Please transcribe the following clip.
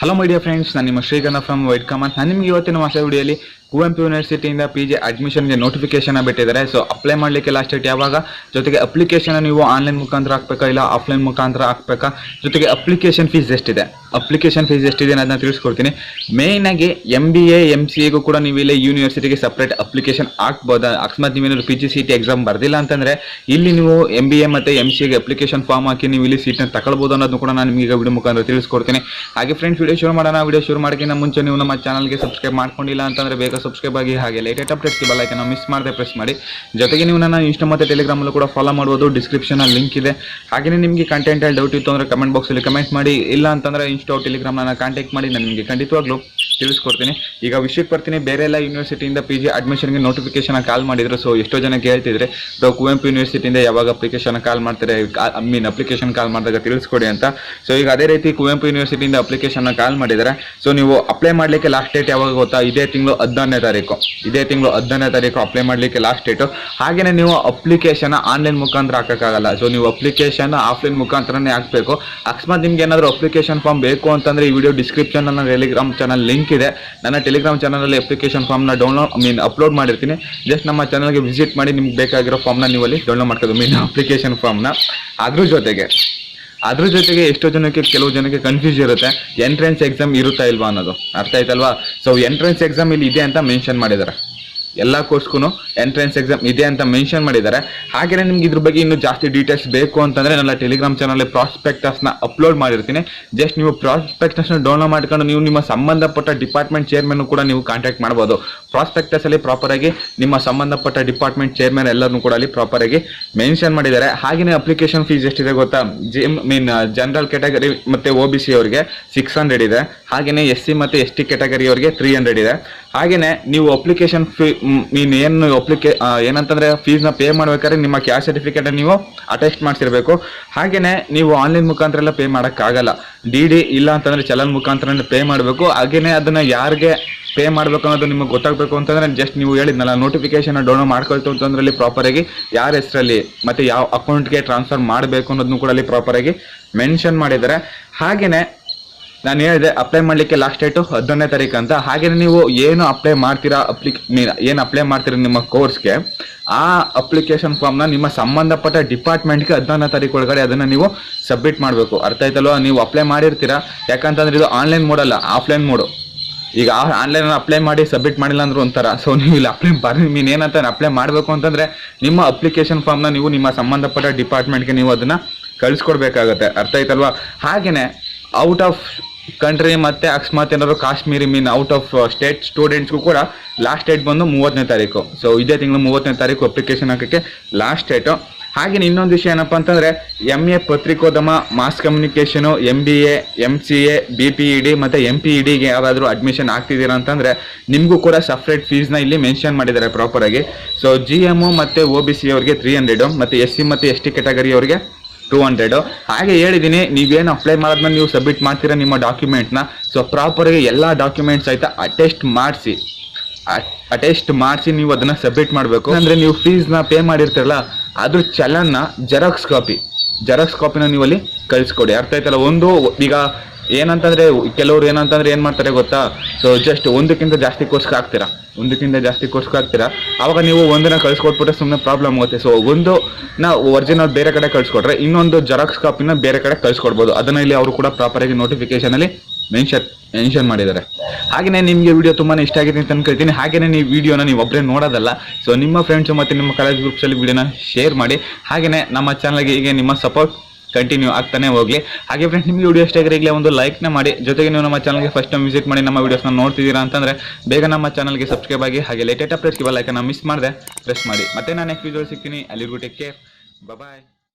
Hello my dear friends, ನಾನು ನಿಮ್ಮ ಶ್ರೀಗಂಧ ಫ್ರಮ್ ವೈಟ್ ಕಾಮನ್. ನಾನು ನಿಮಗೆ ಇವತ್ತಿನ ಹೊಸ ವಿಡಿಯೋಲಿ ಕುವೆಂಪು ಯೂನಿವರ್ಸಿಟಿಯಿಂದ PG ಅಡ್ಮಿಷನ್ಗೆ ನೋಟಿಫಿಕೇಶನ್ ಬಿಟ್ಟಿದ್ದಾರೆ. ಸೊ ಅಪ್ಲೈ ಮಾಡಲಿಕ್ಕೆ ಲಾಸ್ಟ್ ಡೇಟ್ ಯಾವಾಗ, ಜೊತೆಗೆ ಅಪ್ಲಿಕೇಶನ್ ನೀವು ಆನ್ಲೈನ್ ಮುಖಾಂತರ ಹಾಕ್ಬೇಕಾ ಇಲ್ಲ ಆಫ್ಲೈನ್ ಮುಖಾಂತರ ಹಾಕ್ಬೇಕಾ, ಜೊತೆಗೆ ಅಪ್ಲಿಕೇಶನ್ ಫೀಸ್ ಎಷ್ಟಿದೆ ಅದನ್ನ ತಿಳಿಸ್ಕೊಡ್ತೀನಿ. ಮೇಯ್ನ್ ಆಗಿ MBA MCAಗೂ ಕೂಡ ನೀವು ಇಲ್ಲಿ ಯೂನಿವರ್ಸಿಟಿಗೆ ಸಪ್ರೇಟ್ ಅಪ್ಲಿಕೇಶನ್ ಹಾಕ್ಬೋದಾ. ಅಕಸ್ಮಾತ್ ನೀವೇನಾದ್ರು PGCET ಎಕ್ಸಾಮ್ ಬರ್ದಿಲ್ಲ ಅಂತಂದ್ರೆ ಇಲ್ಲಿ ನೀವು MBA ಮತ್ತು MCAಗೆ ಅಪ್ಲಿಕೇಶನ್ ಫಾರ್ಮ್ ಹಾಕಿ ನೀವು ಇಲ್ಲಿ ಸೀಟ್ನ ತಗೊಳ್ಬೋದು ಅನ್ನೋದು ಕೂಡ ನಾನು ನಿಮಗೆ ವಿಡಿಯೋ ಮುಖಾಂತರ ತಿಳಿಸ್ಕೊಡ್ತೀನಿ. ಹಾಗೆ ಫ್ರೆಂಡ್ಸ್, ವಿಡಿಯೋ ಶುರು ಮಾಡೋಣ. ವಿಡಿಯೋ ಶುರು ಮಾಡೋಕ್ಕಿಂತ ಮುಂಚೆ ನೀವು ನಮ್ಮ ಚಾನಲ್ಗೆ ಸಬ್ಸ್ಕ್ರೈಬ್ ಮಾಡ್ಕೊಂಡಿಲ್ಲ ಅಂತಂದ್ರೆ ಬೇಗ ಸಬ್ಸ್ಕ್ರೈಬ್ ಆಗಿ, ಹಾಗೆ latest updates bell icon miss ಮಾಡದೆ ಪ್ರೆಸ್ ಮಾಡಿ. ಜೊತೆಗೆ ನೀವು ನನ್ನ ಇನ್ಸ್ಟಾ ಮತ್ತು ಟೆಲಿಗ್ರಾಮಲ್ಲೂ ಕೂಡ ಫಾಲೋ ಮಾಡ್ಬೋದು, ಡಿಸ್ಕ್ರಿಪ್ಷನಲ್ಲಿ ಲಿಂಕ್ ಇದೆ. ಹಾಗೆಯೇ ನಿಮಗೆ ಕಂಟೆಂಟಲ್ಲಿ ಡೌಟ್ ಇತ್ತು ಅಂದರೆ ಕಮೆಂಟ್ ಬಾಕ್ಸಲ್ಲಿ ಕಮೆಂಟ್ ಮಾಡಿ, ಇಲ್ಲ ಅಂತಂದರೆ ಇನ್ಸ್ಟಾ ಟೆಲಿಗ್ರಾಮ್ ನನ್ನ ಕಾಂಟ್ಯಾಕ್ಟ್ ಮಾಡಿ, ನಾನು ನಿಮಗೆ ಖಂಡಿತವಾಗ್ಲೂ ತಿಳಿಸ್ಕೊಡ್ತೀನಿ. ಈಗ ವಿಷಯಕ್ಕೆ ಬರ್ತೀನಿ. ಬೇರೆ ಎಲ್ಲ ಯೂನಿವರ್ಸಿಟಿಯಿಂದ PG ಅಡ್ಮಿಷನ್ಗೆ ನೋಟಿಫಿಕೇಶನ್ ಕಾಲ್ ಮಾಡಿದ್ರು. ಸೊ ಎಷ್ಟೋ ಜನ ಕೇಳ್ತಿದ್ರೆ ಕುವೆಂಪು ಯೂನಿವರ್ಸಿಟಿಯಿಂದ ಯಾವಾಗ ಅಪ್ಲಿಕೇಶನ್ ಕಾಲ್ ಮಾಡ್ತಾರೆ, ಅಪ್ಲಿಕೇಶನ್ ಕಾಲ್ ಮಾಡಿದಾಗ ತಿಳಿಸ್ಕೊಡಿ ಅಂತ. ಸೊ ಈಗ ಅದೇ ರೀತಿ ಕುವೆಂಪು ಯೂನಿವರ್ಸಿಟಿಯಿಂದ ಅಪ್ಲಿಕೇಶನ್ ಕಾಲ್ ಮಾಡಿದ್ದಾರೆ. ಸೊ ನೀವು ಅಪ್ಲೈ ಮಾಡಲಿಕ್ಕೆ ಲಾಸ್ಟ್ ಡೇಟ್ ಯಾವಾಗ ಗೊತ್ತಾ, ಇದೇ ತಿಂಗಳು 17ನೇ ತಾರೀಕು ಅಪ್ಲೈ ಮಾಡಲಿಕ್ಕೆ ಲಾಸ್ಟ್ ಡೇಟು. ಹಾಗೆಯೇ ನೀವು ಅಪ್ಲಿಕೇಶನ್ ಆನ್ಲೈನ್ ಮುಖಾಂತರ ಹಾಕೋಕ್ಕಾಗಲ್ಲ. ಸೊ ನೀವು ಅಪ್ಲಿಕೇಶನ್ ಆಫ್ಲೈನ್ ಮುಖಾಂತರನೇ ಹಾಕಬೇಕು. ಅಕಸ್ಮಾತ್ ನಿಮ್ಗೆ ಏನಾದರೂ ಅಪ್ಲಿಕೇಶನ್ ಫಾರ್ಮ್ ಬೇಕು ಅಂತಂದರೆ ಈ ವಿಡಿಯೋ ಡಿಸ್ಕ್ರಿಪ್ಷನ್ ನನ್ನ ಟೆಲಿಗ್ರಾಮ್ ಚಾನಲ್ ಲಿಂಕ್ ಇದೆ. ನನ್ನ ಟೆಲಿಗ್ರಾಮ್ ಚಾನಲಲ್ಲಿ ಅಪ್ಲಿಕೇಶನ್ ಫಾರ್ಮ್ನ ಅಪ್ಲೋಡ್ ಮಾಡಿರ್ತೀನಿ. ಜಸ್ಟ್ ನಮ್ಮ ಚಾನಲ್ಗೆ ವಿಸಿಟ್ ಮಾಡಿ ನಿಮ್ಗೆ ಬೇಕಾಗಿರೋ ಫಾರ್ಮ್ನ ನೀವು ಅಲ್ಲಿ ಡೌನ್ಲೋಡ್ ಮಾಡ್ಕೋದು, ಅಪ್ಲಿಕೇಶನ್ ಫಾರ್ಮ್ನ. ಅದ್ರ ಜೊತೆಗೆ ಎಷ್ಟೋ ಜನಕ್ಕೆ, ಕೆಲವು ಜನಕ್ಕೆ ಕನ್ಫ್ಯೂಸ್ ಇರುತ್ತೆ, ಎಂಟ್ರೆನ್ಸ್ ಎಕ್ಸಾಮ್ ಇರುತ್ತಾ ಇಲ್ವಾ ಅನ್ನೋದು. ಅರ್ಥ ಆಯ್ತಲ್ವಾ? ಸೊ ಎಂಟ್ರೆನ್ಸ್ ಎಕ್ಸಾಮ್ ಇಲ್ಲಿ ಇದೆ ಅಂತ ಮೆನ್ಷನ್ ಮಾಡಿದ್ದಾರೆ. ಎಲ್ಲ ಕೋರ್ಸ್ಗೂ ಎಂಟ್ರೆನ್ಸ್ ಎಕ್ಸಾಮ್ ಇದೆ ಅಂತ ಮೆನ್ಷನ್ ಮಾಡಿದ್ದಾರೆ. ಹಾಗೆಯೇ ನಿಮ್ಗೆ ಇದ್ರ ಬಗ್ಗೆ ಇನ್ನೂ ಜಾಸ್ತಿ ಡೀಟೇಲ್ಸ್ ಬೇಕು ಅಂತಂದರೆ ನನ್ನ ಟೆಲಿಗ್ರಾಮ್ ಚಾನಲ್ ಪ್ರಾಸ್ಪೆಕ್ಟಸ್ನ ಅಪ್ಲೋಡ್ ಮಾಡಿರ್ತೀನಿ. ಜಸ್ಟ್ ನೀವು ಪ್ರಾಸ್ಪೆಕ್ಟಸ್ನ ಡೌನ್ಲೋಡ್ ಮಾಡ್ಕೊಂಡು ನೀವು ನಿಮ್ಮ ಸಂಬಂಧಪಟ್ಟ ಡಿಪಾರ್ಟ್ಮೆಂಟ್ ಚೇರ್ಮನ್ ಕೂಡ ನೀವು ಕಾಂಟ್ಯಾಕ್ಟ್ ಮಾಡ್ಬೋದು. ಪ್ರಾಸ್ಪೆಕ್ಟಸಲ್ಲಿ ಪ್ರಾಪರಾಗಿ ನಿಮ್ಮ ಸಂಬಂಧಪಟ್ಟ ಡಿಪಾರ್ಟ್ಮೆಂಟ್ ಚೇರ್ಮನ್ ಎಲ್ಲರನ್ನೂ ಕೂಡ ಅಲ್ಲಿ ಪ್ರಾಪರಾಗಿ ಮೆನ್ಷನ್ ಮಾಡಿದ್ದಾರೆ. ಹಾಗೆಯೇ ಅಪ್ಲಿಕೇಶನ್ ಫೀಸ್ ಎಷ್ಟಿದೆ ಗೊತ್ತಾ, ಜನರಲ್ ಕ್ಯಾಟಗರಿ ಮತ್ತು OBC ಅವರಿಗೆ 600 ಇದೆ. ಹಾಗೆಯೇ SC ಮತ್ತು ST ಕ್ಯಾಟಗರಿ ಅವರಿಗೆ 300 ಇದೆ. ಹಾಗೆಯೇ ನೀವು ಅಪ್ಲಿಕೇಶನ್ ಫೀ ಏನಂತಂದ್ರೆ ಫೀಸ್ನ ಪೇ ಮಾಡ್ಬೇಕಾದ್ರೆ ನಿಮ್ಮ ಕ್ಯಾಸ್ಟ್ ಸರ್ಟಿಫಿಕೇಟ್ ನೀವು ಅಟೆಸ್ಟ್ ಮಾಡಿಸಿರ್ಬೇಕು. ಹಾಗೆಯೇ ನೀವು ಆನ್ಲೈನ್ ಮುಖಾಂತರ ಎಲ್ಲ ಪೇ ಮಾಡೋಕ್ಕಾಗಲ್ಲ. DD ಇಲ್ಲ ಅಂತಂದ್ರೆ ಚಲನ್ ಮುಖಾಂತರ ಪೇ ಮಾಡಬೇಕು. ಹಾಗೆಯೇ ಅದನ್ನ ಯಾರಿಗೆ ಪೇ ಮಾಡಬೇಕು ಅನ್ನೋದು ನಿಮಗೆ ಗೊತ್ತಾಗಬೇಕು ಅಂತಂದ್ರೆ ಜಸ್ಟ್ ನೀವು ಹೇಳಿದ್ನಲ್ಲ, ನೋಟಿಫಿಕೇಶನ್ ಡೌನ್ಲೋಡ್ ಮಾಡ್ಕೊಳ್ತು ಅಂತಂದ್ರೆ ಅಲ್ಲಿ ಪ್ರಾಪರಾಗಿ ಯಾರ ಹೆಸರಲ್ಲಿ ಮತ್ತು ಯಾವ ಅಕೌಂಟ್ಗೆ ಟ್ರಾನ್ಸ್ಫರ್ ಮಾಡಬೇಕು ಅನ್ನೋದನ್ನು ಕೂಡ ಅಲ್ಲಿ ಪ್ರಾಪರಾಗಿ ಮೆನ್ಷನ್ ಮಾಡಿದ್ದಾರೆ. ಹಾಗೆಯೇ ನಾನು ಹೇಳಿದೆ ಅಪ್ಲೈ ಮಾಡಲಿಕ್ಕೆ ಲಾಸ್ಟ್ ಡೇಟು 17ನೇ ತಾರೀಕು ಅಂತ. ಹಾಗೆಯೇ ನೀವು ಏನು ಅಪ್ಲೈ ಮಾಡ್ತೀರಾ ನಿಮ್ಮ ಕೋರ್ಸ್ಗೆ, ಆ ಅಪ್ಲಿಕೇಶನ್ ಫಾರ್ಮ್ನ ನಿಮ್ಮ ಸಂಬಂಧಪಟ್ಟ ಡಿಪಾರ್ಟ್ಮೆಂಟ್ಗೆ 17ನೇ ತಾರೀಕು ಒಳಗಡೆ ಅದನ್ನು ನೀವು ಸಬ್ಮಿಟ್ ಮಾಡಬೇಕು. ಅರ್ಥ ಆಯ್ತಲ್ವ? ನೀವು ಅಪ್ಲೈ ಮಾಡಿರ್ತೀರಾ, ಯಾಕಂತಂದ್ರೆ ಇದು ಆನ್ಲೈನ್ ಮೋಡ್ ಅಲ್ಲ, ಆಫ್ಲೈನ್ ಮೋಡು. ಈಗ ಆನ್ಲೈನ್ ಅಪ್ಲೈ ಮಾಡಿ ಸಬ್ಮಿಟ್ ಮಾಡಿಲ್ಲ ಅಂದ್ರೂ ಒಂಥರ. ಸೊ ನೀವು ಇಲ್ಲಿ ಏನಂತ ಅಪ್ಲೈ ಮಾಡಬೇಕು ಅಂತಂದರೆ ನಿಮ್ಮ ಅಪ್ಲಿಕೇಶನ್ ಫಾರ್ಮ್ನ ನೀವು ನಿಮ್ಮ ಸಂಬಂಧಪಟ್ಟ ಡಿಪಾರ್ಟ್ಮೆಂಟ್ಗೆ ನೀವು ಅದನ್ನು ಕಳಿಸ್ಕೊಡ್ಬೇಕಾಗತ್ತೆ. ಅರ್ಥ ಆಯ್ತಲ್ವಾ? ಹಾಗೆಯೇ ಔಟ್ ಆಫ್ ಕಂಟ್ರಿ ಮತ್ತು ಅಕಸ್ಮಾತ್ ಏನಾದ್ರು ಕಾಶ್ಮೀರಿ ಔಟ್ ಆಫ್ ಸ್ಟೇಟ್ ಸ್ಟೂಡೆಂಟ್ಸ್ಗೂ ಕೂಡ ಲಾಸ್ಟ್ ಡೇಟ್ ಬಂದು 30ನೇ ತಾರೀಕು. ಸೊ ಇದೇ ತಿಂಗಳು 30ನೇ ತಾರೀಕು ಅಪ್ಲಿಕೇಶನ್ ಹಾಕೋಕ್ಕೆ ಲಾಸ್ಟ್ ಡೇಟು. ಹಾಗೆಯೇ ಇನ್ನೊಂದು ವಿಷಯ ಏನಪ್ಪ ಅಂತಂದರೆ MA ಪತ್ರಿಕೋದ್ಯಮ, mass communication, MBA MCA BPED ಮತ್ತು MPEDಗೆ ಯಾರಾದರೂ ಅಡ್ಮಿಷನ್ ಆಗ್ತಿದ್ದೀರಾ ಅಂತಂದರೆ ನಿಮಗೂ ಕೂಡ ಸಪ್ರೇಟ್ ಫೀಸ್ನ ಇಲ್ಲಿ ಮೆನ್ಷನ್ ಮಾಡಿದ್ದಾರೆ ಪ್ರಾಪರಾಗಿ. ಸೊ GM ಮತ್ತು OBC ಅವ್ರಿಗೆ 300 ಮತ್ತು SC ಮತ್ತು ST ಕ್ಯಾಟಗರಿ ಅವ್ರಿಗೆ 200. ಹಾಗೆ ಹೇಳಿದ್ದೀನಿ, ನೀವೇನು ಅಪ್ಲೈ ಮಾಡಿದ್ಮೇಲೆ ನೀವು ಸಬ್ಮಿಟ್ ಮಾಡ್ತೀರಾ ನಿಮ್ಮ ಡಾಕ್ಯುಮೆಂಟ್ನ. ಸೊ ಪ್ರಾಪರಾಗಿ ಎಲ್ಲ ಡಾಕ್ಯುಮೆಂಟ್ಸ್ ಆಯಿತಾ ಅಟೆಸ್ಟ್ ಮಾಡಿಸಿ ನೀವು ಅದನ್ನು ಸಬ್ಮಿಟ್ ಮಾಡಬೇಕು. ಅಂದರೆ ನೀವು ಫೀಸ್ನ ಪೇ ಮಾಡಿರ್ತೀರಲ್ಲ, ಅದ್ರ ಚಲನ್ನ ಜೆರಾಕ್ಸ್ ಕಾಪಿನ ನೀವು ಅಲ್ಲಿ ಕಳಿಸ್ಕೊಡಿ. ಅರ್ಥ ಆಯ್ತಲ್ಲ? ಈಗ ಏನಂತಂದರೆ ಕೆಲವರು ಏನು ಮಾಡ್ತಾರೆ ಗೊತ್ತಾ, ಸೊ ಜಸ್ಟ್ ಒಂದಕ್ಕಿಂತ ಜಾಸ್ತಿ ಕೋರ್ಸ್ಗೆ ಹಾಕ್ತೀರಾ, ಆವಾಗ ನೀವು ಒಂದನ್ನ ಕಳಿಸ್ಕೊಟ್ಬಿಟ್ರೆ ಸುಮ್ಮನೆ ಪ್ರಾಬ್ಲಮ್ ಆಗುತ್ತೆ. ಸೊ ಒಂದನ್ನ ಒರಿಜಿನಲ್ ಬೇರೆ ಕಡೆ ಕಳಿಸ್ಕೊಟ್ರೆ ಇನ್ನೊಂದು ಜೆರಾಕ್ಸ್ ಕಾಪಿನ ಬೇರೆ ಕಡೆ ಕಳಿಸ್ಕೊಡ್ಬೋದು. ಅದನ್ನು ಇಲ್ಲಿ ಅವರು ಕೂಡ ಪ್ರಾಪರಾಗಿ ನೋಟಿಫಿಕೇಶನಲ್ಲಿ ಮೆನ್ಷನ್ ಮಾಡಿದ್ದಾರೆ. ಹಾಗೆಯೇ ನಿಮಗೆ ವಿಡಿಯೋ ತುಂಬಾ ಇಷ್ಟ ಆಗಿದೆ ಅಂತ ಅನ್ಕೊಳ್ತೀನಿ. ಹಾಗೆಯೇ ನೀವು ವಿಡಿಯೋನ ನೀವು ಒಬ್ಬರೇ ನೋಡೋದಲ್ಲ, ಸೊ ನಿಮ್ಮ ಫ್ರೆಂಡ್ಸು ಮತ್ತು ನಿಮ್ಮ ಕಾಲೇಜ್ ಗ್ರೂಪ್ಸಲ್ಲಿ ವಿಡಿಯೋನ ಶೇರ್ ಮಾಡಿ. ಹಾಗೆಯೇ ನಮ್ಮ ಚಾನಲ್ಗೆ ಹೀಗೆ ನಿಮ್ಮ ಸಪೋರ್ಟ್ ಕಂಟಿನ್ಯೂ ಆಗ್ತಾನೆ ಹೋಗಲಿ. ಹಾಗೆ ಫ್ರೆಂಡ್ಸ್, ನಿಮಗೆ ವಿಡಿಯೋ ಇಷ್ಟ ಆಗಿರಲಿ ಒಂದು ಲೈಕ್ನ ಮಾಡಿ. ಜೊತೆಗೆ ನೀವು ನಮ್ಮ ಚಾನಲ್ಗೆ ಫಸ್ಟ್ ಟೈಮ್ ವಿಸಿಟ್ ಮಾಡಿ ನಮ್ಮ ವಿಡಿಯೋಸ್ನ ನೋಡ್ತಿದ್ದೀರಾ ಅಂತಂದರೆ ಬೇಗ ನಮ್ಮ ಚಾನಲ್ಗೆ ಸಬ್ಸ್ಕ್ರೈಬ್ ಆಗಿ, ಹಾಗೆ latest updates bell icon miss ಮಾಡದೆ ಪ್ರೆಸ್ ಮಾಡಿ. ಮತ್ತೆ ನಾನು ನೆಕ್ಸ್ಟ್ ವಿಡಿಯೋ ಸಿಗ್ತೀನಿ. ಅಲ್ಲಿಗೂ ಟೇಕ್ ಕೇರ್, ಬಾಯ್.